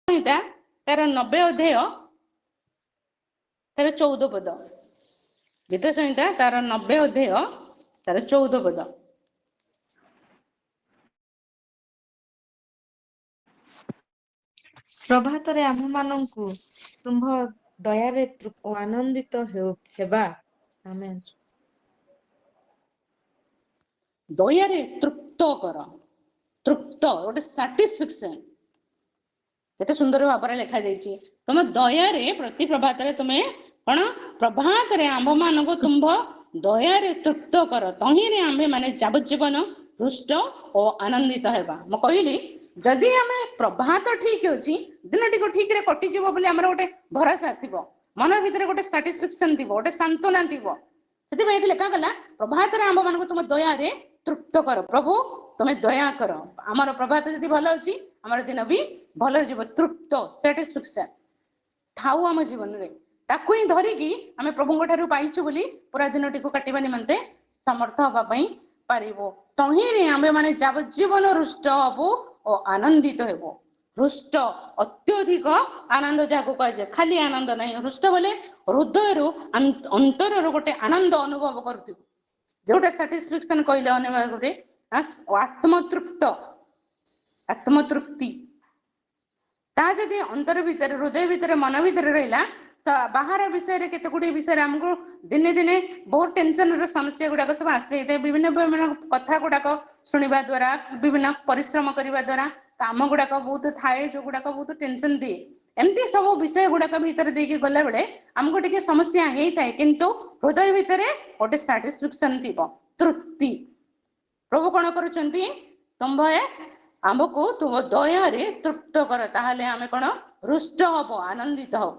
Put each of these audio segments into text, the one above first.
संहिता तार 90 अध्याय तार 14 पद। गीत संहिता तार 90 अध्याय तार 14 पद। प्रभातरे आम्भମାନଙ୍କୁ ତୁମ୍ଭ ଦୟାରେ ଆନନ୍ଦିତ ହେବା। ଆମେନ୍। ଦୟାରେ ତୃପ୍ତ କର। ତୃପ୍ତ ଗୋଟେ ସାଟିସ୍ଫ୍ୟାକ୍ସନ କେତେ ସୁନ୍ଦର ଭାବରେ ଲେଖା ଯାଇଛି। ତମ ଦୟାରେ ପ୍ରତି ପ୍ରଭାତରେ ତୁମେ କଣ ପ୍ରଭାତରେ ଆମ୍ଭମାନଙ୍କୁ ତୁମ୍ଭ ଦୟାରେ ତୃପ୍ତ କର, ତହିଁରେ ଆମ୍ଭେ ମାନେ ଯାବଜ୍ଜୀବନ ହୃଷ୍ଟ ଓ ଆନନ୍ଦିତ ହେବା। ମୁଁ କହିଲି ଯଦି ଆମେ ପ୍ରଭାତ ଠିକ ଅଛି, ଦିନଟିକୁ ଠିକରେ କଟିଯିବ ବୋଲି ଆମର ଗୋଟେ ଭରସା ଥିବ, ମନ ଭିତରେ ଗୋଟେ ସାଟିସ୍ଫ୍ୟାକ୍ସନ ଥିବ, ଗୋଟେ ସାନ୍ତ୍ୱନା ଥିବ। ସେଥିପାଇଁ ଏଠି ଲେଖା ଗଲା ପ୍ରଭାତରେ ଆମ୍ଭମାନଙ୍କୁ ତୁମ ଦୟାରେ ତୃପ୍ତ କର। ପ୍ରଭୁ ତମେ ଦୟା କର। ଆମର ପ୍ରଭାତ ଯଦି ଭଲ ଅଛି, ଆମର ଦିନ ବି ଭଲରେ ଯିବ। ତୃପ୍ତ ସାଟିସ୍ଫ୍ୟାକ୍ସନ ଥାଉ ଆମ ଜୀବନରେ, ତାକୁ ହିଁ ଧରିକି ଆମେ ପ୍ରଭୁଙ୍କ ଠାରୁ ପାଇଛୁ ବୋଲି ପୁରା ଦିନଟିକୁ କାଟିବା ନିମନ୍ତେ ସମର୍ଥ ହବା ପାଇଁ ପାରିବୁ। ତହିଁରେ ଆମେ ମାନେ ଯାବଜ୍ଜୀବନ ହୃଷ୍ଟ ହବୁ ଓ ଆନନ୍ଦିତ ହେବୁ। ହୃଷ୍ଟ ଅତ୍ୟଧିକ ଆନନ୍ଦ ଯାହାକୁ କୁହାଯାଏ, ଖାଲି ଆନନ୍ଦ ନାହିଁ। ହୃଷ୍ଟ ବୋଲେ ହୃଦୟରୁ ଅନ୍ତରରୁ ଗୋଟେ ଆନନ୍ଦ ଅନୁଭବ କରୁଥିବୁ, ଯୋଉଟା ସାଟିସ୍ଫ୍ୟାକ୍ସନ କହିଲେ ଅନ୍ୟ ଭାବରେ ଆତ୍ମତୃପ୍ତି। ତା ଯଦି ଅନ୍ତର ଭିତରେ, ହୃଦୟ ଭିତରେ, ମନ ଭିତରେ ରହିଲା, ବାହାର ବିଷୟରେ କେତେ ଗୁଡିଏ ବିଷୟରେ ଆମକୁ ଦିନେ ଦିନେ ବହୁତ ଟେନସନର ସମସ୍ୟା ଗୁଡାକ ସବୁ ଆସିଯାଇଥାଏ। ବିଭିନ୍ନ କଥା ଗୁଡାକ ଶୁଣିବା ଦ୍ଵାରା, ବିଭିନ୍ନ ପରିଶ୍ରମ କରିବା ଦ୍ଵାରା କାମ ଗୁଡାକ ବହୁତ ଥାଏ, ଯୋଉଗୁଡାକ ବହୁତ ଟେନସନ ଦିଏ। ଏମିତି ସବୁ ବିଷୟ ଗୁଡାକ ଭିତରେ ଦେଇକି ଗଲା ବେଳେ ଆମକୁ ଟିକେ ସମସ୍ୟା ହେଇଥାଏ, କିନ୍ତୁ ହୃଦୟ ଭିତରେ ଗୋଟେ ସାଟିସ୍ଫ୍ୟାକ୍ସନ ଥିବ, ତୃପ୍ତି। ପ୍ରଭୁ କଣ କରୁଛନ୍ତି? ତୁମ୍ଭେ ଆମକୁ ତୁମ ଦୟାରେ ତୃପ୍ତ କର, ତାହେଲେ ଆମେ କଣ ହୃଷ୍ଟ ହବ, ଆନନ୍ଦିତ ହବ।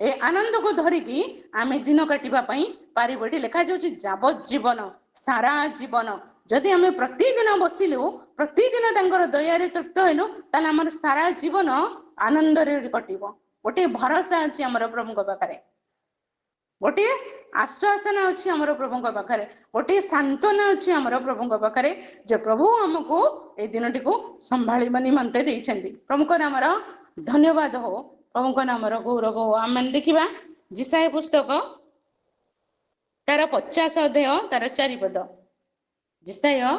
ଏ ଆନନ୍ଦକୁ ଧରିକି ଆମେ ଦିନ କାଟିବା ପାଇଁ ପାରିବୁ। ଏଠି ଲେଖାଯାଉଛି ଯାବଜ୍ଜୀବନ, ସାରା ଜୀବନ। ଯଦି ଆମେ ପ୍ରତିଦିନ ବସିଲୁ, ପ୍ରତିଦିନ ତାଙ୍କର ଦୟାରେ ତୃପ୍ତ ହେଲୁ, ତାହେଲେ ଆମର ସାରା ଜୀବନ ଆନନ୍ଦରେ କଟିବ। ଗୋଟିଏ ଭରସା ଅଛି ଆମର ପ୍ରଭୁଙ୍କ ପାଖରେ, ଗୋଟିଏ ଆଶ୍ୱାସନା ଅଛି ଆମର ପ୍ରଭୁଙ୍କ ପାଖରେ, ଗୋଟିଏ ସାନ୍ତ୍ୱନା ଅଛି ଆମର ପ୍ରଭୁଙ୍କ ପାଖରେ, ଯେ ପ୍ରଭୁ ଆମକୁ ଏଇ ଦିନଟିକୁ ସମ୍ଭାଳିବା ନିମନ୍ତେ ଦେଇଛନ୍ତି। ପ୍ରଭୁଙ୍କ ନାମର ଧନ୍ୟବାଦ ହଉ, ପ୍ରଭୁଙ୍କ ନାମର ଗୌରବ ହଉ। ଆମେ ଦେଖିବା ଯିଶାୟା ପୁସ୍ତକ ତାର 50 ଅଧ୍ୟାୟ ତାର 4 ପଦ। ଯିଶାୟା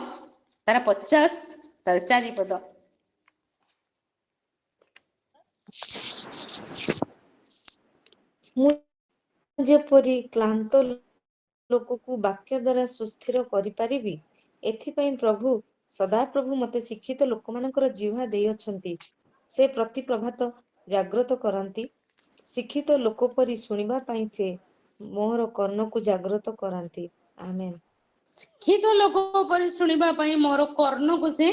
ତାର 50 ତାର 4 ପଦ। ମୁଁ ଯେପରି କ୍ଲାନ୍ତ ଲୋକକୁ ବାକ୍ୟ ଦ୍ୱାରା ସୁସ୍ଥିର କରିପାରିବି, ଏଥିପାଇଁ ପ୍ରଭୁ ସଦାପ୍ରଭୁ ମୋତେ ଶିକ୍ଷିତ ଲୋକମାନଙ୍କର ଜିହ୍ୱା ଦେଇଅଛନ୍ତି। ସେ ପ୍ରତି ପ୍ରଭାତ ଜାଗ୍ରତ କରନ୍ତି। ଶିକ୍ଷିତ ଲୋକ ପରି ଶୁଣିବା ପାଇଁ ସେ ମୋର କର୍ଣ୍ଣକୁ ଜାଗ୍ରତ କରାନ୍ତି। ଆମେନ୍। ଶିକ୍ଷିତ ଲୋକ ପରି ଶୁଣିବା ପାଇଁ ମୋର କର୍ଣ୍ଣକୁ ସେ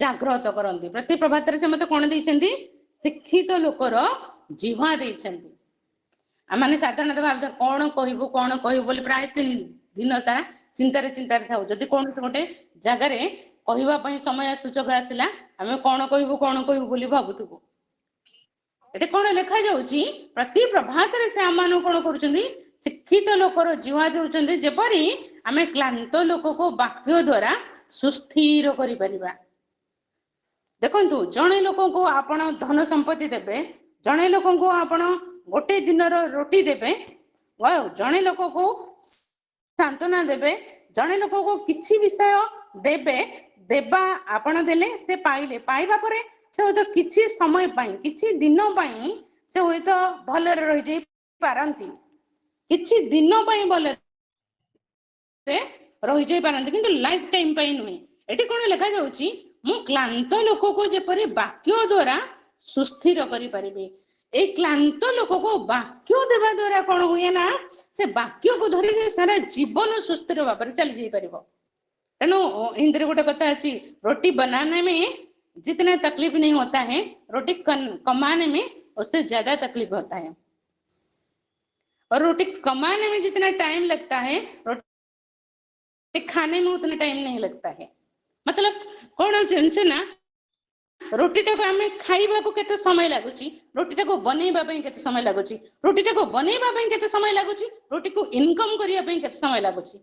ଜାଗ୍ରତ କରନ୍ତି। ପ୍ରତି ପ୍ରଭାତରେ ସେ ମତେ କଣ ଦେଇଛନ୍ତି? ଶିକ୍ଷିତ ଲୋକର ଜିହ୍ୱା ଦେଇଛନ୍ତି। ଆମମାନେ ସାଧାରଣତଃ ଭାବିଥାଉ କଣ କହିବୁ ବୋଲି ପ୍ରାୟ ଦିନ ସାରା ଚିନ୍ତାରେ ଥାଉ। ଯଦି କୌଣସି ଗୋଟେ ଜାଗାରେ କହିବା ପାଇଁ ସମୟ ସୁଯୋଗ ଆସିଲା, ଆମେ କଣ କହିବୁ ବୋଲି ଭାବୁଥିବୁ। ଏଠି କଣ ଲେଖାଯାଉଛି? ପ୍ରତି ପ୍ରଭାତରେ ସେ ଆମମାନଙ୍କୁ କଣ କରୁଛନ୍ତି? ଶିକ୍ଷିତ ଲୋକର ଜିହ୍ୱା ଦେଉଛନ୍ତି, ଯେପରି ଆମେ କ୍ଲାନ୍ତ ଲୋକକୁ ବାକ୍ୟ ଦ୍ୱାରା ସୁସ୍ଥିର କରିପାରିବା। ଦେଖନ୍ତୁ, ଜଣେ ଲୋକଙ୍କୁ ଆପଣ ଧନ ସମ୍ପତ୍ତି ଦେବେ, ଜଣେ ଲୋକଙ୍କୁ ଆପଣ ଗୋଟେ ଦିନର ରୋଟି ଦେବେ, ଜଣେ ଲୋକକୁ ସାନ୍ତ୍ୱନା ଦେବେ, ଜଣେ ଲୋକକୁ କିଛି ବିଷୟ ଦେବା ଆପଣ ଦେଲେ, ସେ ପାଇବା ପରେ ସେ ହୁଏତ କିଛି ସମୟ ପାଇଁ, କିଛି ଦିନ ପାଇଁ ସେ ହୁଏତ ଭଲରେ ରହିଯାଇ ପାରନ୍ତି, କିଛି ଦିନ ପାଇଁ ଭଲରେ ରହିଯାଇ ପାରନ୍ତି, କିନ୍ତୁ ଲାଇଫ ଟାଇମ ପାଇଁ ନୁହେଁ। ଏଠି କଣ ଲେଖାଯାଉଛି? ମୁଁ କ୍ଲାନ୍ତ ଲୋକକୁ ଯେପରି ବାକ୍ୟ ଦ୍ୱାରା ସୁସ୍ଥିର କରିପାରିବି। ଏଇ କ୍ଲାନ୍ତ ଲୋକକୁ ବାକ୍ୟ ଦେବା ଦ୍ୱାରା କଣ ହୁଏ ନା, ସେ ବାକ୍ୟକୁ ଧରିକି ସାରା ଜୀବନ ସୁସ୍ଥିର ଭାବରେ ଚାଲି ଯାଇ ପାରିବ। ତେଣୁ ହିନ୍ଦୀରେ ଗୋଟେ କଥା ଅଛି, ରୋଟି ବନାନେ में जितना तकलीफ नहीं होता है, रोटी कमाने में उससे ज्यादा तकलीफ होता है। और रोटी कमाने में जितना टाइम लगता है, रोटी खाने में उतना टाइम नहीं लगता है। मतलब कौन जानिछ ना, रोटीटाକୁ ଆମେ ଖାଇବାକୁ କେତେ ସମୟ ଲାଗୁଛି, ରୋଟିଟାକୁ ବନେଇବା ପାଇଁ କେତେ ସମୟ ଲାଗୁଛି, ରୋଟିଟାକୁ ବନେଇବା ପାଇଁ କେତେ ସମୟ ଲାଗୁଛି, ରୋଟିକୁ ଇନକମ କରିବା ପାଇଁ କେତେ ସମୟ ଲାଗୁଛି।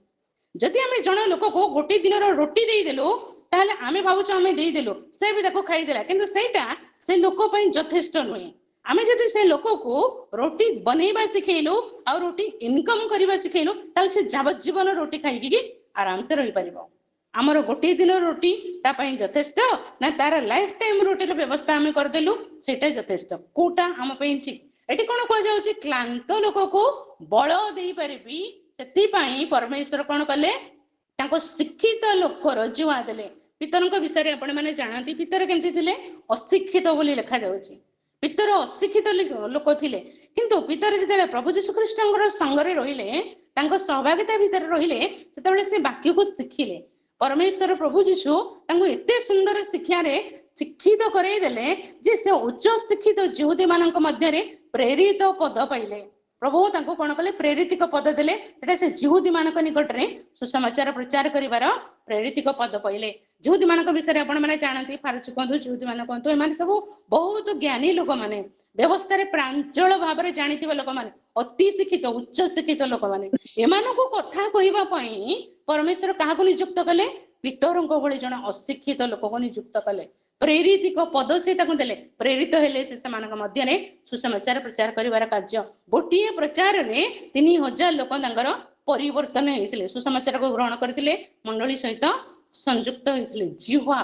ଯଦି ଆମେ ଜଣେ ଲୋକକୁ ଗୋଟେ ଦିନର ରୋଟି ଦେଇଦେଲୁ, ताहले आमे भावुछु आमे देदेलु से भी देखो खाइदेला किंतु सेटा से लोक पई यथेष्ट नुहे। आमे जदि से लोक को रोटी बनैबा सिखेलु आ रोटी इनकम करबा सिखेलु ताहले से जावजीवन रोटी खाइकी आराम से रही परिबो। आमर गोटे दिन रोटी ता पई यथेष्ट ना तार लाइफ टाइम रोटी व्यवस्था आमे करदेलु सेटा यथेष्ट कोटा आम पई ठीक। एटी कोन को जाउची क्लांत लोक को बल देई परिबी सेति पई परमेश्वर कोन कले ताको शिक्षित लोकर जुआ देले। पितरଙ୍କ विषय आपण माने जानती पितर केमती थिले अशिक्षित बोली लिखा जाउची। पितर अशिक्षित लोक थिले किंतु पितर जते प्रभु यीशु ख्रीष्टଙ୍କର संगरे रहिले तांको सहभागिता भीतर रहिले सेतेबेले से वाक्य को शिखिले। परमेश्वर प्रभु यीशु तांको एते सुंदर शिक्षा रे शिक्षित करे देले जे से उच्च शिक्षित यहूदी मानक मध्य रे प्रेरित पद पाइले। प्रभु तांको कोन कले प्रेरितिक पद देले सेटा से यहूदी मानक निकट रे सुसमाचार प्रचार करिवार प्रेरितिक पद पाइले। यहूदी मानक विषय आपण माने जानती फारसी कहतु यहूदी मानक कहतु एमाने सब बहुत ज्ञानी लोक माने व्यवस्था रे प्रांजल भाव रे जानिथिबा लोक माने अति शिक्षित उच्च शिक्षित लोक माने एमानको कथा कहिबा पई परमेश्वर काहाको नियुक्त कले पितरଙ୍କ भଳି जण अशिक्षित लोक को नियुक्त कले। प्रेरितिक पद से ताकू देले प्रेरित हेले से समानक मध्य रे सुसमाचार प्रचार करिवार कार्य गोटिए प्रचार रे 3000 लोक तांगर परिवर्तन हेतिले सुसमाचार को ग्रहण करथिले मंडली सहित संयुक्त होइथिले। जीवा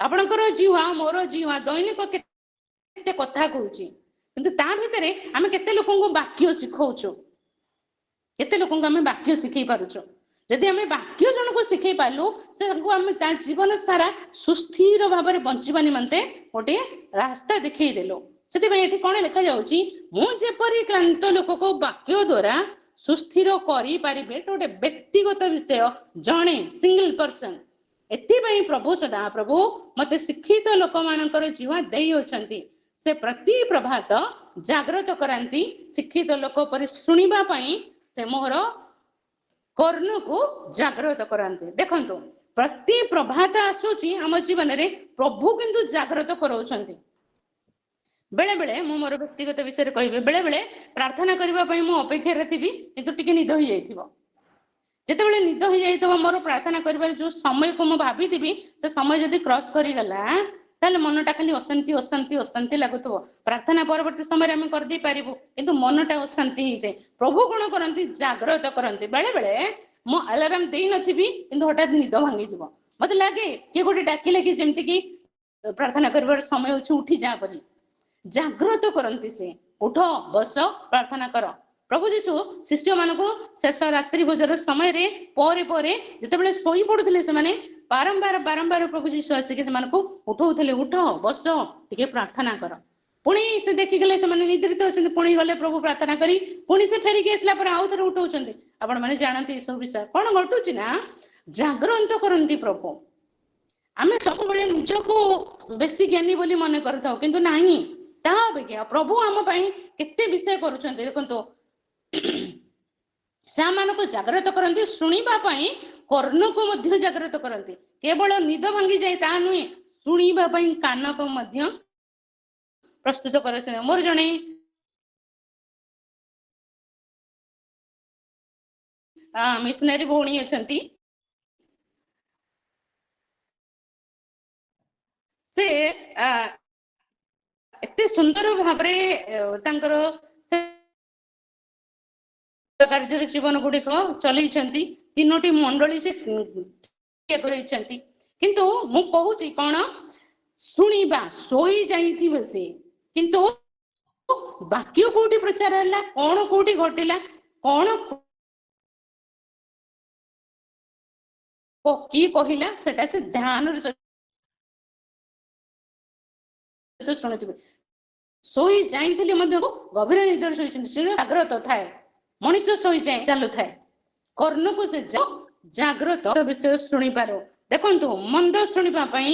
आपणकर जीवा मोर जीवा दैनिक केते कथा कहूची किंतु ता भितरे आमे केते लोकंको वाक्य सिखौचो केते लोकंको आमे वाक्य सिखै पारुचो। जदि आमे वाक्य जनको सिखै पालु से आमे ता जीवन सारा सुस्थिर भाव रे बंचिबा निमंते गोटे रास्ता देखै देलो। सेति भाई एठी कोन लिखा जाउची मु जेपरि क्लांत लोक को वाक्य द्वारा सुस्थिर करी पारिबे गोटे व्यक्तिगत विषय जणे सिंगल पर्सन एति भाई प्रभु सदा प्रभु मते शिक्षित लोक मानकर जीवा देई होचंती से प्रति प्रभात जागृत करांती शिक्षित लोक पर सुनिबा पई से मोर कर्ण को जागृत करांती। देखंतु प्रति प्रभात आसुची हम जीवन रे प्रभु किंतु जागृत करौचंती। बेले बेले मु मोर व्यक्तिगत विषय कहबे बेले बेले प्रार्थना करबा पई मु अपेक्षा रे थिबी किंतु टिके निद होई जाइथिबो। जेते बेले निद होई जाइथिबो मोर प्रार्थना करबार जो समय को मु भाबी थिबी से समय जदी क्रॉस करी गला ताले मनटा खाली अशांति अशांति अशांति लागुथबो। प्रार्थना परवर्ती समय रे हम कर दी पारिबो किंतु मनटा अशांति ही जाय। प्रभु कोन करंती जागृत करंती। बेले बेले मु अलार्म देई नथिबी किंतु हठात निद भांगी जिवो मते लागे के गोटे डाकिले कि जेमति कि प्रार्थना करबार समय होछि उठी जा परी जागृत करंती से उठ बस प्रार्थना कर। प्रभु यीशु शिष्य मानको शेष रात्रि भोजन समय रे परे परे जते बेले सोई पडुथिले से माने बारंबार बारंबार प्रभु यीशु आसी के मानको उठौथिले उठ बस टिके प्रार्थना कर। पुणी से देखि गले से माने निद्रित होछन पुणी गले प्रभु प्रार्थना करी पुणी से फेरी के आसला पर आउ थरे उठौछन। आपण माने जानती सब विषय कोन घटुची ना जागृत करंती प्रभु। आमे सब बेले निजको बेसी ज्ञानी बोली मन करथाउ किंतु नाही ता अपेक्षा प्रभु आम पई केते विषय करूछन्ते। देखंतो सा मानको जागृत करंती सुनिबा पई कर्ण को मध्य जागृत करंती। केवल निद भांगी जाय ता नुई सुनिबा पई कान को मध्य प्रस्तुत करछन। मोर जणे मिशनरी भौणी अछंती से एते सुंदर भाबरे तांकर कार्य जीवन गुड़िक चलई तीनोटी मंडली से किंतु मु कहूची कौन शुणा सोई जाइथिबे से किंतु वाक्य कोठी प्रचार हला कौन कोठी घटिला कौन की कहिला सेटा से ध्यान रे शुणुथिबे। सोई जाइथिले मध्य गभीर निदर सोई जागृत थाए मनुष्य सोई जाए चालू थाए कर्ण को से जागृत विषय शुणी पारो। देखंतु मंद शुणिबा पई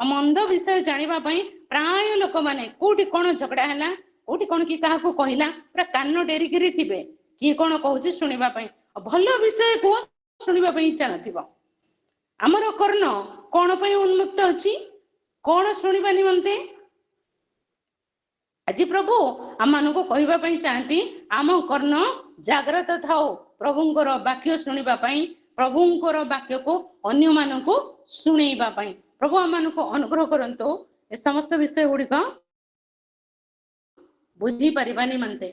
मंद विषय जानिबा पई प्राय लोक माने कोठी कोन झगड़ा हला कोठी कोन की काहा को कहिला पूरा कान डेरी करी थिबे की कोन कहूची शुणिबा पई भलो विषय को शुणिबा पई इच्छा नथिबो। हमर कर्ण कोन पई उन्मुक्त अछि कोन शुणिबा निमंते आज प्रभु आम मानको कहबा पई चाहती आम कर्ण जागृत थाओ प्रभुंकर वाक्य शुणिबा पई प्रभुंकर वाक्य को अन्य मानको ଶୁଣେଇବା ପାଇଁ। ପ୍ରଭୁ ଆମମାନଙ୍କୁ ଅନୁଗ୍ରହ କରନ୍ତୁ ଏ ସମସ୍ତ ବିଷୟ ଗୁଡିକ ବୁଝି ପାରିବା ନିମନ୍ତେ।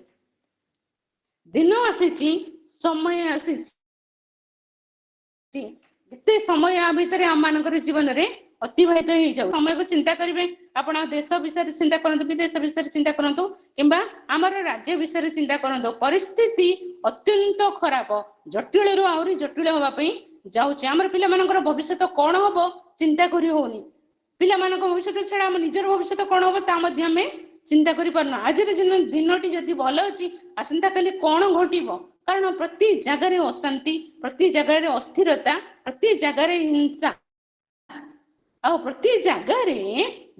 ଦିନ ଆସିଛି, ସମୟ ଆସିଛି, କେତେ ସମୟ ଆ ଭିତରେ ଆମ ମାନଙ୍କର ଜୀବନରେ ଅତିବାହିତ ହେଇଯାଉ। ସମୟକୁ ଚିନ୍ତା କରିବେ, ଆପଣ ଦେଶ ବିଷୟରେ ଚିନ୍ତା କରନ୍ତୁ, ବିଦେଶ ବିଷୟରେ ଚିନ୍ତା କରନ୍ତୁ, କିମ୍ବା ଆମର ରାଜ୍ୟ ବିଷୟରେ ଚିନ୍ତା କରନ୍ତୁ। ପରିସ୍ଥିତି ଅତ୍ୟନ୍ତ ଖରାପ, ଜଟିଳରୁ ଆହୁରି ଜଟିଳ ହବା ପାଇଁ ଯାଉଛି। ଆମର ପିଲାମାନଙ୍କର ଭବିଷ୍ୟତ କଣ ହବ ଚିନ୍ତା କରି ହଉନି। ପିଲାମାନଙ୍କ ଭବିଷ୍ୟତ ଛଡା ଆମ ନିଜର ଭବିଷ୍ୟତ କଣ ହବ ତା ମଧ୍ୟ ଆମେ ଚିନ୍ତା କରିପାରୁନା। ଆଜିର ଦିନଟି ଯଦି ଭଲ ଅଛି, ଆସନ୍ତା କାଲି କଣ ଘଟିବ? କାରଣ ପ୍ରତି ଜାଗାରେ ଅଶାନ୍ତି, ପ୍ରତି ଜାଗାରେ ଅସ୍ଥିରତା, ପ୍ରତି ଜାଗାରେ ହିଂସା, ଆଉ ପ୍ରତି ଜାଗାରେ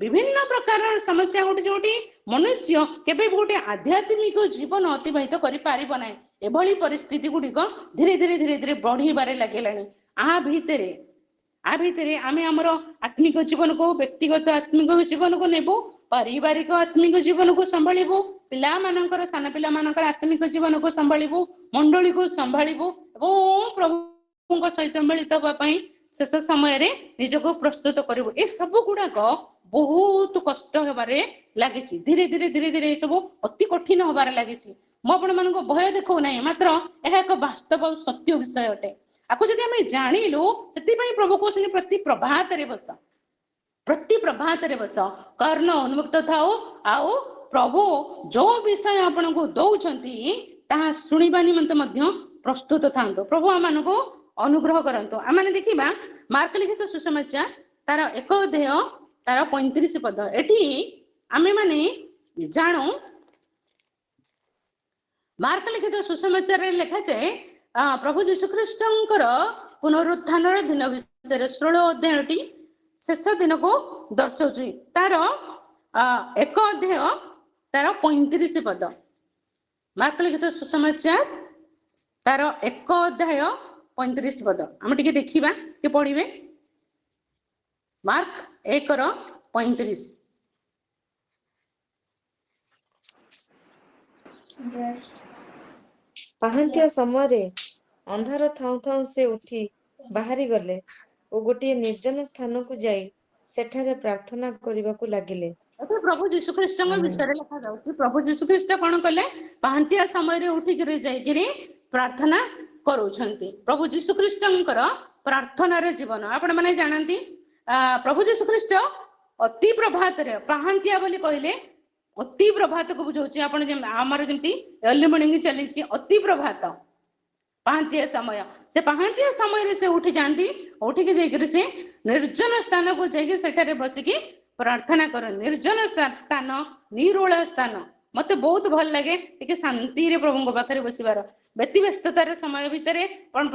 ବିଭିନ୍ନ ପ୍ରକାରର ସମସ୍ୟା ଘଟୁଛି। ଯୋଉଠି ମନୁଷ୍ୟ କେବେ ବି ଗୋଟେ ଆଧ୍ୟାତ୍ମିକ ଜୀବନ ଅତିବାହିତ କରିପାରିବ ନାହିଁ। ଏଭଳି ପରିସ୍ଥିତି ଗୁଡିକ ଧୀରେ ଧୀରେ ବଢିବାରେ ଲାଗିଲାଣି। ଆ ଭିତରେ ଆମେ ଆମର ଆତ୍ମିକ ଜୀବନକୁ, ବ୍ୟକ୍ତିଗତ ଆତ୍ମିକ ଜୀବନକୁ ନେବୁ, ପାରିବାରିକ ଆତ୍ମିକ ଜୀବନକୁ ସମ୍ଭାଳିବୁ, ପିଲାମାନଙ୍କର, ସାନ ପିଲାମାନଙ୍କର ଆତ୍ମିକ ଜୀବନକୁ ସମ୍ଭାଳିବୁ, ମଣ୍ଡଳୀକୁ ସମ୍ଭାଳିବୁ ଏବଂ ପ୍ରଭୁଙ୍କ ସହିତ ମିଳିତ ହେବା ପାଇଁ ଶେଷ ସମୟରେ ନିଜକୁ ପ୍ରସ୍ତୁତ କରିବୁ। ଏ ସବୁ ଗୁଡାକ ବହୁତ କଷ୍ଟ ହେବାରେ ଲାଗିଛି। ଧୀରେ ଧୀରେ ଏସବୁ ଅତି କଠିନ ହବାରେ ଲାଗିଛି। ମୁଁ ଆପଣମାନଙ୍କୁ ଭୟ ଦେଖାଉ ନାହିଁ, ମାତ୍ର ଏହା ଏକ ବାସ୍ତବ ସତ୍ୟ ବିଷୟ ଅଟେ। ଆକୁ ଯଦି ଆମେ ଜାଣିଲୁ, ସେଥିପାଇଁ ପ୍ରଭୁ କହୁଛନ୍ତି ପ୍ରତି ପ୍ରଭାତରେ ବସ, ପ୍ରତି ପ୍ରଭାତରେ ବସ, କର୍ଣ୍ଣ ଉନ୍ମୁକ୍ତ ଥାଉ, ଆଉ ପ୍ରଭୁ ଯୋଉ ବିଷୟ ଆପଣଙ୍କୁ ଦଉଛନ୍ତି ତାହା ଶୁଣିବା ନିମନ୍ତେ ମଧ୍ୟ ପ୍ରସ୍ତୁତ ଥାନ୍ତୁ। ପ୍ରଭୁ ଆମମାନଙ୍କୁ ଅନୁଗ୍ରହ କରନ୍ତୁ। ଆମେ ଦେଖିବା ମାର୍କ ଲିଖିତ ସୁସମାଚାର ତାର 1 ଅଧ୍ୟାୟ ତାର 35 ପଦ। ଏଠି ଆମେ ମାନେ ଜାଣୁ, ମାର୍କ ଲିଖିତ ସୁସମାଚାରରେ ଲେଖାଯାଏ ପ୍ରଭୁ ଯୀଶୁଖ୍ରୀଷ୍ଟଙ୍କର ପୁନରୁତ୍ଥାନର ଦିନ ବିଷୟରେ 16 ଅଧ୍ୟାୟଟି ଶେଷ ଦିନକୁ ଦର୍ଶାଉଛି। ତାର 1 ଅଧ୍ୟାୟ ତାର 35 ପଦ। ମାର୍କ ଲିଖିତ ସୁସମାଚାର ତାର 1 ଅଧ୍ୟାୟ 35 ପଦ ଆମେ ଟିକେ ଦେଖିବା, ଟିକେ ପଢିବେ। ମାର୍କ 1:35। ପାହାନ୍ତିଆ ସମୟରେ ଅନ୍ଧାର ଥାଉ ଥାଉ ସେ ଉଠି ବାହାରି ଗଲେ ଓ ଗୋଟିଏ ନିର୍ଜନ ସ୍ଥାନକୁ ଯାଇ ସେଠାରେ ପ୍ରାର୍ଥନା କରିବାକୁ ଲାଗିଲେ। ଏଠି ପ୍ରଭୁ ଯୀଶୁଖ୍ରୀଷ୍ଟଙ୍କ ବିଷୟରେ ଲେଖାଯାଉଛି। ପ୍ରଭୁ ଯୀଶୁଖ୍ରୀଷ୍ଟ କଣ କଲେ? ପାହାନ୍ତିଆ ସମୟରେ ଉଠିକିରି ଯାଇକିରି ପ୍ରାର୍ଥନା କରୁଛନ୍ତି। ପ୍ରଭୁ ଯୀଶୁଖ୍ରୀଷ୍ଟଙ୍କର ପ୍ରାର୍ଥନାର ଜୀବନ ଆପଣ ମାନେ ଜାଣନ୍ତି। ପ୍ରଭୁ ଯୀଶୁଖ୍ରୀଷ୍ଟ ଅତି ପ୍ରଭାତରେ, ପାହାନ୍ତିଆ ବୋଲି କହିଲେ ଅତି ପ୍ରଭାତକୁ ବୁଝାଉଛି। ଆପଣ ଆମର ଯେମିତି ଏର୍ଲି ମର୍ଣ୍ଣିଂ ଚାଲିଛି, ଅତି ପ୍ରଭାତ, ପାହାନ୍ତିଆ ସମୟ। ସେ ପାହାନ୍ତିଆ ସମୟରେ ସେ ଉଠି ଯାଆନ୍ତି। ଉଠିକି ଯାଇକିରି ସେ ନିର୍ଜନ ସ୍ଥାନକୁ ଯାଇକି ସେଠାରେ ବସିକି ପ୍ରାର୍ଥନା କରନ୍ତି। ନିର୍ଜନ ସ୍ଥାନ, ନିରୋଳ ସ୍ଥାନ। ମତେ ବହୁତ ଭଲ ଲାଗେ ଟିକେ ଶାନ୍ତିରେ ପ୍ରଭୁଙ୍କ ପାଖରେ ବସିବାର। ବ୍ୟତିବ୍ୟସ୍ତତାର ସମୟ ଭିତରେ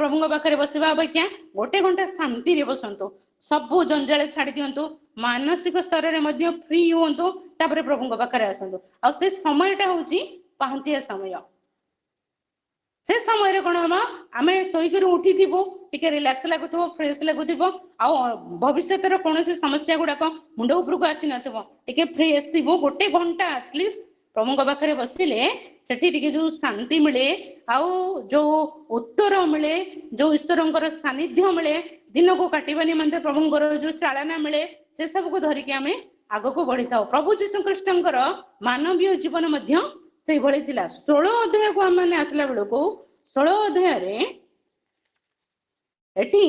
ପ୍ରଭୁଙ୍କ ପାଖରେ ବସିବା ଅପେକ୍ଷା ଗୋଟେ ଘଣ୍ଟା ଶାନ୍ତିରେ ବସନ୍ତୁ। ସବୁ ଜଞ୍ଜାଳ ଛାଡି ଦିଅନ୍ତୁ, ମାନସିକ ସ୍ତରରେ ମଧ୍ୟ ଫ୍ରି ହୁଅନ୍ତୁ, ତାପରେ ପ୍ରଭୁଙ୍କ ପାଖରେ ଆସନ୍ତୁ। ଆଉ ସେ ସମୟଟା ହଉଛି ପାହାନ୍ତିଆ ସମୟ। ସେ ସମୟରେ କଣ ହବ? ଆମେ ଶୋଇକରି ଉଠିଥିବୁ, ଟିକେ ରିଲାକ୍ସ ଲାଗୁଥିବ, ଫ୍ରେଶ ଲାଗୁଥିବ, ଆଉ ଭବିଷ୍ୟତର କୌଣସି ସମସ୍ୟା ଗୁଡାକ ମୁଣ୍ଡ ଉପରକୁ ଆସି ନଥିବ, ଟିକେ ଫ୍ରେଶ ଥିବ। ଗୋଟେ ଘଣ୍ଟା ଆଟଲିଷ୍ଟ ପ୍ରଭୁଙ୍କ ପାଖରେ ବସିଲେ ସେଠି ଟିକେ ଯୋଉ ଶାନ୍ତି ମିଳେ, ଆଉ ଯୋଉ ଉତ୍ତର ମିଳେ, ଯୋଉ ଈଶ୍ୱରଙ୍କର ସାନିଧ୍ୟ ମିଳେ, ଦିନକୁ କାଟିବା ନିମନ୍ତେ ପ୍ରଭୁଙ୍କର ଯୋଉ ଚାଳନା ମିଳେ, ସେ ସବୁକୁ ଧରିକି ଆମେ ଆଗକୁ ବଢିଥାଉ। ପ୍ରଭୁ ଯୀଶୁଖ୍ରୀଷ୍ଟଙ୍କର ମାନବୀୟ ଜୀବନ ମଧ୍ୟ ସେଇଭଳି ଥିଲା। 16 ଅଧ୍ୟାୟକୁ ଆମେ ମାନେ ଆସିଲା ବେଳକୁ 16 ଅଧ୍ୟାୟରେ ଏଠି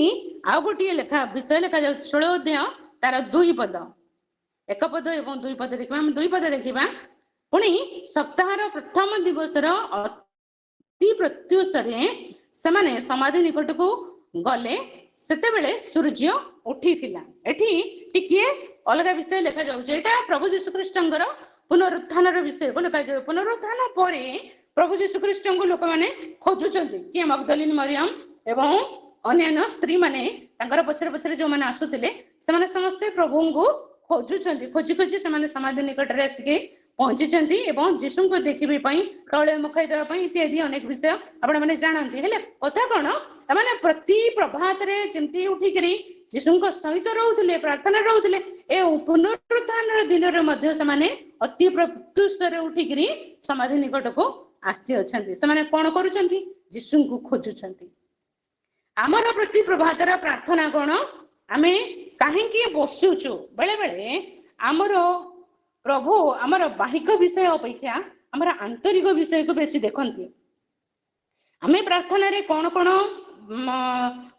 ଆଉ ଗୋଟିଏ ବିଷୟ ଲେଖାଯାଉଛି। 16 ଅଧ୍ୟାୟ ତାର 2 ପଦ, 1 ପଦ ଏବଂ 2 ପଦ ଦେଖିବା। ଆମେ 2 ପଦ ଦେଖିବା। ପୁଣି ସପ୍ତାହର ପ୍ରଥମ ଦିବସର ଅତି ପ୍ରତ୍ୟୁଷରେ ସେମାନେ ସମାଧି ନିକଟକୁ ଗଲେ, ସେତେବେଳେ ସୂର୍ଯ୍ୟ ଉଠିଥିଲା। ଏଠି ଟିକେ ଅଲଗା ବିଷୟ ଲେଖାଯାଉଛି। ଏଇଟା ପ୍ରଭୁ ଯୀଶୁଖ୍ରୀଷ୍ଟଙ୍କର ପୁନରୁତ୍ଥାନର ବିଷୟକୁ ଲେଖାଯାଉ। ପୁନରୁତ୍ଥାନ ପରେ ପ୍ରଭୁ ଯୀଶୁଖ୍ରୀଷ୍ଟଙ୍କୁ ଲୋକମାନେ ଖୋଜୁଛନ୍ତି। କିଏ? ମଗ୍ଦଲିନୀ ମରିୟମ ଏବଂ ଅନ୍ୟାନ୍ୟ ସ୍ତ୍ରୀ ମାନେ, ତାଙ୍କର ପଛରେ ପଛରେ ଯୋଉମାନେ ଆସୁଥିଲେ, ସେମାନେ ସମସ୍ତେ ପ୍ରଭୁଙ୍କୁ ଖୋଜୁଛନ୍ତି। ଖୋଜି ଖୋଜି ସେମାନେ ସମାଧି ନିକଟରେ ଆସିକି ପହଞ୍ଚିଛନ୍ତି ଏବଂ ଯୀଶୁଙ୍କୁ ଦେଖିବା ପାଇଁ, ତୈଳ ମୁଖାଇ ଦେବା ପାଇଁ ଇତ୍ୟାଦି ଅନେକ ବିଷୟ ଆପଣ ମାନେ ଜାଣନ୍ତି। ହେଲେ କଥା କଣ, ଏମାନେ ପ୍ରତି ପ୍ରଭାତରେ ଯେମିତି ଉଠିକିରି ଯୀଶୁଙ୍କ ସହିତ ରହୁଥିଲେ, ପ୍ରାର୍ଥନା ରହୁଥିଲେ, ଏ ପୁନରୁତ୍ଥାନର ଦିନରେ ମଧ୍ୟ ସେମାନେ ଅତି ପ୍ରତ୍ୟୁଷରେ ଉଠିକିରି ସମାଧି ନିକଟକୁ ଆସିଅଛନ୍ତି। ସେମାନେ କଣ କରୁଛନ୍ତି? ଯୀଶୁଙ୍କୁ ଖୋଜୁଛନ୍ତି। ଆମର ପ୍ରତି ପ୍ରଭାତର ପ୍ରାର୍ଥନା କଣ? आमे कहीं बसुचु बेले बेले आमर प्रभु आमर बाहिक विषय अपेक्षा आमर आंतरिक विषय को बेसी देखती। आमे प्रार्थना रे कौन कौन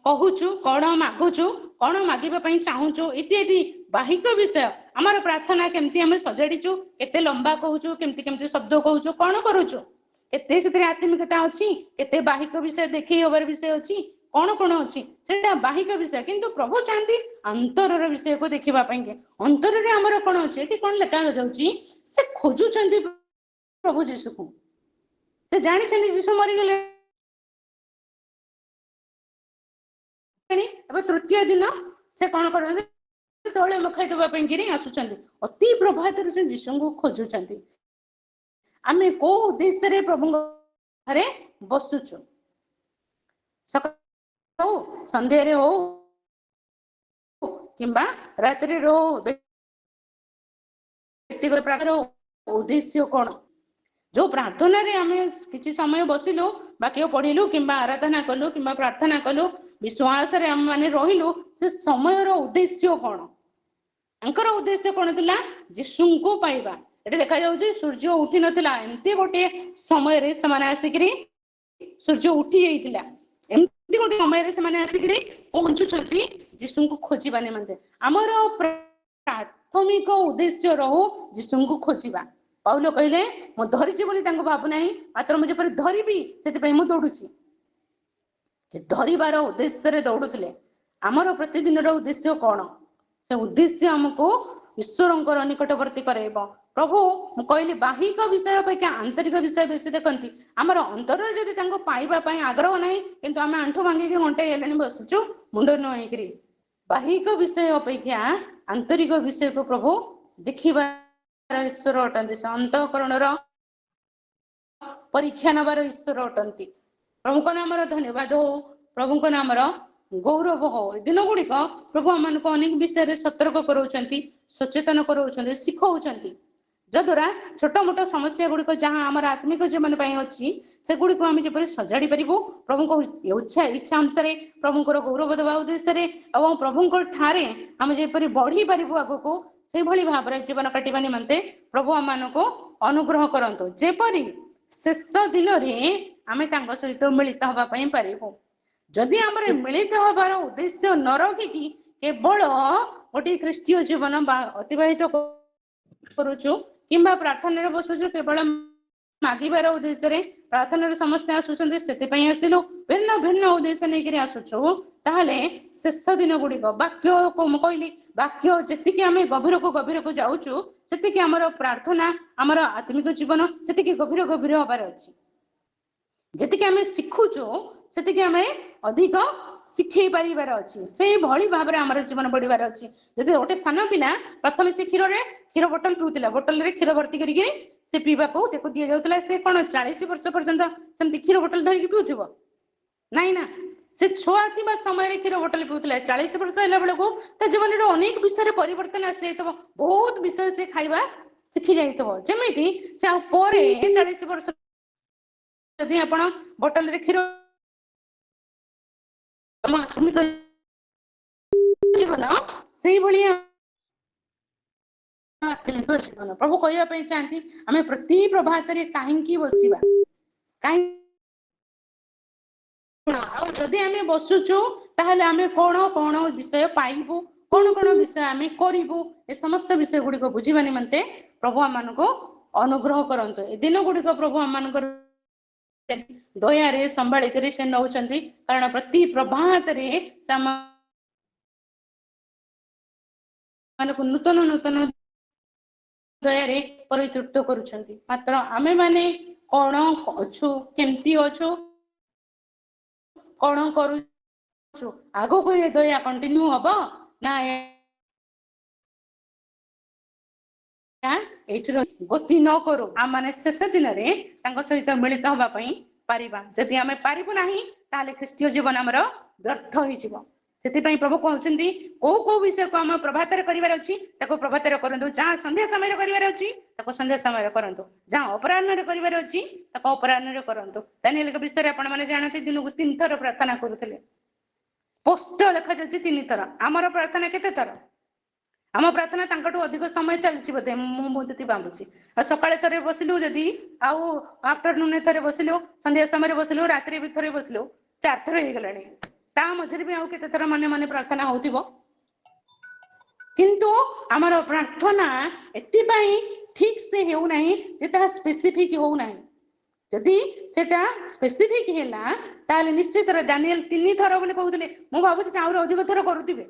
कहूचु कौन मागुचु कौन मागिबा पई चाहूचु इत्यादि बाहिक विषय आमर प्रार्थना केमती आमे सजाड़ीचु केते लंबा कहूचु केमती केमती शब्द कहूचु कौन करूचु केते से आत्मिकता अच्छी केते बाहिक विषय देखी हबार विषय अच्छी कौन कौन अच्छी से बाहिक विषय किंतु प्रभु चाहती अंतर विषय को देखा अंतर रे आमर कौन अच्छे ये कौन लिखा जाउची से खोजुचंती प्रभु जीशु को से जानी जीशु मरीगले तृतीय दिन से कौन कर तले मुखाई देवाई आसुचंती अति प्रभात से जीशु को खोजुचंती आमे को उद्देश्य रे प्रभु घरे बसुचु सकाळ हो संध्या रे हो किंबा रात्रि रो व्यक्तिगत प्रार्थना उद्देश्य कौन जो प्रार्थना रे आमे किछि समय बसिलु वाक्य पढ़िलु किंबा आराधना कलु किंबा प्रार्थना कलु विश्वास रे हम माने रहिलु से समय रो उद्देश्य कौन अंकर उद्देश्य कौन थिला जीशु को पाइबा एटा देखा जाउची सूर्य उठी नथिला एमती गोटे समय रे समाने आसिकरी सूर्य उठी जाइथिला एमती गोटे समय रे समाने आसिकरी पहुंचुचंती जीशु को खोजिबा निमंते हमर प्राथमिक उद्देश्य रहू जीशु को खोजिबा पाउलो कहले मो धरिछि बोली तांको भाबु नाही मात्र मुझे पर धरिबी सेति पई मु दौडुछि जे धरिबार उद्देश्य रे दौडुथिले हमर प्रतिदिन रो उद्देश्य कोन से उद्देश्य हमको ईश्वरंकर निकटवर्ती कराइब प्रभु मु कहली बाहिक विषय अपेक्षा आंतरिक विषय बेसी देखती आमर अंतर जदि तांको पाइबा पई आग्रह नाही किंतु आमे आंठु भांगी के घंटे हेलेनी बसिचु मुंड नोइकरी बाहिक विषय अपेक्षा आंतरिक विषय को प्रभु देखिबा ईश्वर अटंती से अंतःकरणर परीक्षा नबार ईश्वर अटंती प्रभु को नाम धन्यवाद हो प्रभु को नाम गौरव हो दिन गुड़िक प्रभु आम को अनेक विषय सतर्क कराउछंती सचेतन कराउछंती शिखाउछंती जद्वारा छोट मोट समस्या गुड़िक जहाँ आम आत्मिक जीवन अच्छी से गुड़िक आम जब सजाड़ी पारू प्रभु को इच्छा अनुसार प्रभु गौरव देवा उद्देश्य और प्रभु ठारे आम जपरी बढ़ी पारू आग को से भाव में जीवन काटिबा निमंते प्रभु आम को अनुग्रह करंतु जेपरी शेष दिन आम सहित मिलित होगापी पारू जदि आम मिलित हबार उद्देश्य न रखिकी केवल गोटे ख्रीष्टीय जीवन अतिबाहित करुचु किंबा प्रार्थना बसुचु केवल मागिबार उद्देश्य प्रार्थना समस्त आसुचंती सेतिपई आसिलु भिन्न भिन्न उद्देश्य नहीं आसुचु ताहले शेष दिन गुड़िक वाक्य को कहली वाक्य जी आम गभीर को जाऊचु सेतिकी आमर प्रार्थना आमर आत्मिक जीवन सेतिकी गभीर गभीर हबार अछि जेतिकी आम शिखुचु सेतिकी आम अधिक शिखई पारिबार अछि से भली भाव में आमर जीवन बढ़िबार अछि जदि गोटे सान पिला प्रथम से क्षीर बोतल पिउतिला बोतल रे क्षीर भर्ती करिके से पीवा को देखो दिया जाउतला से कोन 40 वर्ष पर्यंत सेमती क्षीर बोतल धरिके पिउथिबो नाही ना से छुआ थिबा समय रे क्षीर बोतल पिउतिला 40 वर्ष हैला बेले को त जीवन रे अनेक विषय परिवर्तन आसे तो बहुत विषय से खाइबा सिखि जाइतबो जेमिति से आ परे 40 वर्ष जदि आपण बोतल रे क्षीर जीवन से भलिया जीवन प्रभु कहवाई चाहती आम प्रति प्रभात कहीं बसवा कहीं जदि आम बसुचु ताहले आम कौन कौन विषय पाइबू कौन कौन विषय आम करूँ ए समस्त विषय गुड़िक बुझा निमंते प्रभु आम को अनुग्रह करंतु ए दिन गुड़िक प्रभु आम दया संभालिक से नौचंती कारण प्रति प्रभात नूतन नूतन दया परितृप्त करुछंती मात्र आमे माने कौन अच्छु केमती अच्छु कौन करू आगो को ये दया कंटिन्यू हबो ना गति न करू आम माने शेष दिन में सहित मिलित हवा पारिबा जदि आम पारिबु नाही ताले ख्रीष्टीय जीवन आमर व्यर्थ हो से प्रभु कहते कौ विषय को आम प्रभात करार अच्छी प्रभात करूँ जहाँ संध्या समय करार अच्छी संध्या समय करूँ जहाँ अपराह्न करार अच्छी अपराह्न करूँ दानिएल विषय आप जानते दिन को 3 थर प्रार्थना करुले ସ୍ପଷ୍ଟ ଲେଖାଯାଉଛି 3 ଥର। ଆମର ପ୍ରାର୍ଥନା କେତେ ଥର? ଆମ ପ୍ରାର୍ଥନା ତାଙ୍କଠୁ ଅଧିକ ସମୟ ଚାଲିଛି ବୋଧେ, ମୁଁ ଯଦି ଭାବୁଛି। ଆଉ ସକାଳେ ଥରେ ବସିଲୁ ଯଦି, ଆଉ ଆଫ୍ଟରନୁନରେ ଥରେ ବସିଲୁ, ସନ୍ଧ୍ୟା ସମୟରେ ବସିଲୁ, ରାତିରେ ବି ଥରେ ବସିଲୁ, 4 ଥର ହେଇଗଲାଣି। ତା ମଝିରେ ବି ଆଉ କେତେ ଥର ମନେ ମନେ ପ୍ରାର୍ଥନା ହଉଥିବ। କିନ୍ତୁ ଆମର ପ୍ରାର୍ଥନା ଏଥିପାଇଁ ଠିକ ସେ ହେଉନାହିଁ ଯେ ତାହା ସ୍ପେସିଫିକ ହଉନାହିଁ। ଯଦି ସେଟା ସ୍ପେସିଫିକ ହେଲା ତାହେଲେ ନିଶ୍ଚିତ ଦାନିଏଲ 3 ଥର ବୋଲି କହୁଥିଲେ, ମୁଁ ଭାବୁଛି ସେ ଆହୁରି ଅଧିକ ଥର କରୁଥିବେ,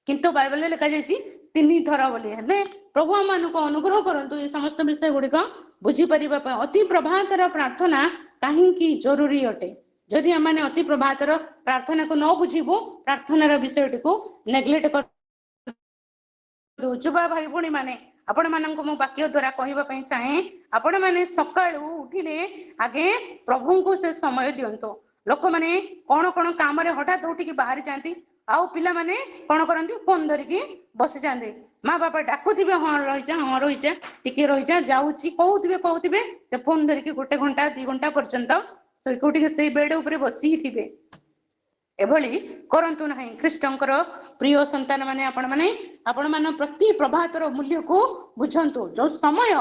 କିନ୍ତୁ ବାଇବଲରେ ଲେଖାଯାଇଛି 3 ଥର ବୋଲି। ହେଲେ ପ୍ରଭୁ ଆମମାନଙ୍କୁ ଅନୁଗ୍ରହ କରନ୍ତୁ ଏ ସମସ୍ତ ବିଷୟ ଗୁଡିକ ବୁଝିପାରିବା ପାଇଁ। ଅତି ପ୍ରଭାତର ପ୍ରାର୍ଥନା କାହିଁକି ଜରୁରୀ ଅଟେ? ଯଦି ଆମେ ଅତି ପ୍ରଭାତର ପ୍ରାର୍ଥନାକୁ ନ ବୁଝିବୁ, ପ୍ରାର୍ଥନାର ବିଷୟଟିକୁ ନେଗ୍ଲେକ୍ଟ ଯୁବା ଭାଇ ଭଉଣୀ ମାନେ, ଆପଣ ମାନଙ୍କୁ ମୁଁ ବାକ୍ୟ ଦ୍ଵାରା କହିବା ପାଇଁ ଚାହେଁ, ଆପଣ ମାନେ ସକାଳୁ ଉଠିଲେ ଆଗେ ପ୍ରଭୁଙ୍କୁ ସେ ସମୟ ଦିଅନ୍ତୁ। ଲୋକମାନେ କଣ କଣ କାମରେ ହଠାତ୍ ଉଠିକି ବାହାରି ଯାଆନ୍ତି, ଆଉ ପିଲାମାନେ କଣ କରନ୍ତି, ଫୋନ ଧରିକି ବସିଯାଆନ୍ତି। ମା ବାପା ଡାକୁଥିବେ, ହଁ ରହିଯା, ହଁ ରହିଯା, ଟିକେ ରହିଯା, ଯାଉଛି କହୁଥିବେ, ସେ ଫୋନ ଧରିକି 1 ଘଣ୍ଟା 2 ଘଣ୍ଟା ପର୍ଯ୍ୟନ୍ତ ଶୋଇକି ଉଠିକି ସେଇ ବେଡ ଉପରେ ବସିକି ଥିବେ। ଏଭଳି କରନ୍ତୁ ନାହିଁ। ଖ୍ରୀଷ୍ଟଙ୍କର ପ୍ରିୟ ସନ୍ତାନ ମାନେ, ଆପଣ ମାନ ପ୍ରତି ପ୍ରଭାତର ମୂଲ୍ୟକୁ ବୁଝନ୍ତୁ। ଯୋଉ ସମୟ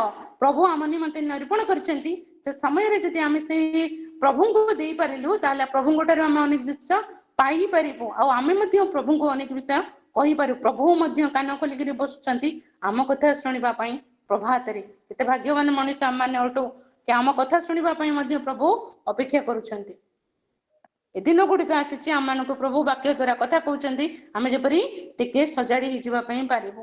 ପ୍ରଭୁ ଆମ ନିମନ୍ତେ ନିରୂପଣ କରିଛନ୍ତି, ସେ ସମୟରେ ଯଦି ଆମେ ସେଇ ପ୍ରଭୁଙ୍କୁ ଦେଇପାରିଲୁ, ତାହେଲେ ପ୍ରଭୁଙ୍କ ଠାରୁ ଆମେ ଅନେକ ଜିନିଷ ପାଇପାରିବୁ। ଆଉ ଆମେ ମଧ୍ୟ ପ୍ରଭୁଙ୍କୁ ଅନେକ ବିଷୟ କହିପାରିବୁ। ପ୍ରଭୁ ମଧ୍ୟ କାନ ଖୋଲିକିରି ବସୁଛନ୍ତି ଆମ କଥା ଶୁଣିବା ପାଇଁ ପ୍ରଭାତରେ। କେତେ ଭାଗ୍ୟବାନ ମଣିଷ ଆମମାନେ ଅଟୁ କି ଆମ କଥା ଶୁଣିବା ପାଇଁ ମଧ୍ୟ ପ୍ରଭୁ ଅପେକ୍ଷା କରୁଛନ୍ତି। ଏ ଦିନ ଗୁଡ଼ିକ ଆସିଛି, ଆମମାନଙ୍କୁ ପ୍ରଭୁ ବାକ୍ୟ ଦ୍ଵାରା କଥା କହୁଛନ୍ତି, ଆମେ ଯେପରି ଟିକେ ସଜାଡି ହେଇଯିବା ପାଇଁ ପାରିବୁ।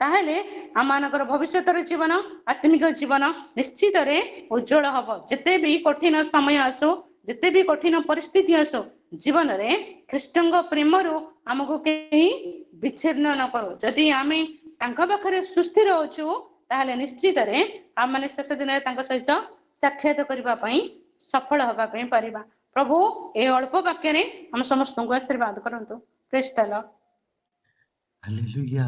ତାହେଲେ ଆମମାନଙ୍କର ଭବିଷ୍ୟତର ଜୀବନ, ଆତ୍ମିକ ଜୀବନ ନିଶ୍ଚିତରେ ଉଜ୍ଜଳ ହବ। ଯେତେ ବି କଠିନ ସମୟ ଆସୁ, ଯେତେ ବି କଠିନ ପରିସ୍ଥିତି ଆସୁ ଜୀବନରେ, ଖ୍ରୀଷ୍ଟଙ୍କ ପ୍ରେମରୁ ଆମକୁ କେହି ବିଚ୍ଛିନ୍ନ ନ କରୁ। ଯଦି ଆମେ ତାଙ୍କ ପାଖରେ ସୁସ୍ଥିର ଅଛୁ, ତାହେଲେ ନିଶ୍ଚିତରେ ଆମମାନେ ଶେଷ ଦିନରେ ତାଙ୍କ ସହିତ ସାକ୍ଷାତ କରିବା ପାଇଁ ସଫଳ ହବା ପାଇଁ ପାରିବା। ପ୍ରଭୁ ଏ ଅଳ୍ପ ବାକ୍ୟରେ ଆମ ସମସ୍ତଙ୍କୁ ଆଶୀର୍ବାଦ କରନ୍ତୁ। ପ୍ରେଜ୍ ଦ ଲର୍ଡ। ହାଲେଲୁୟା।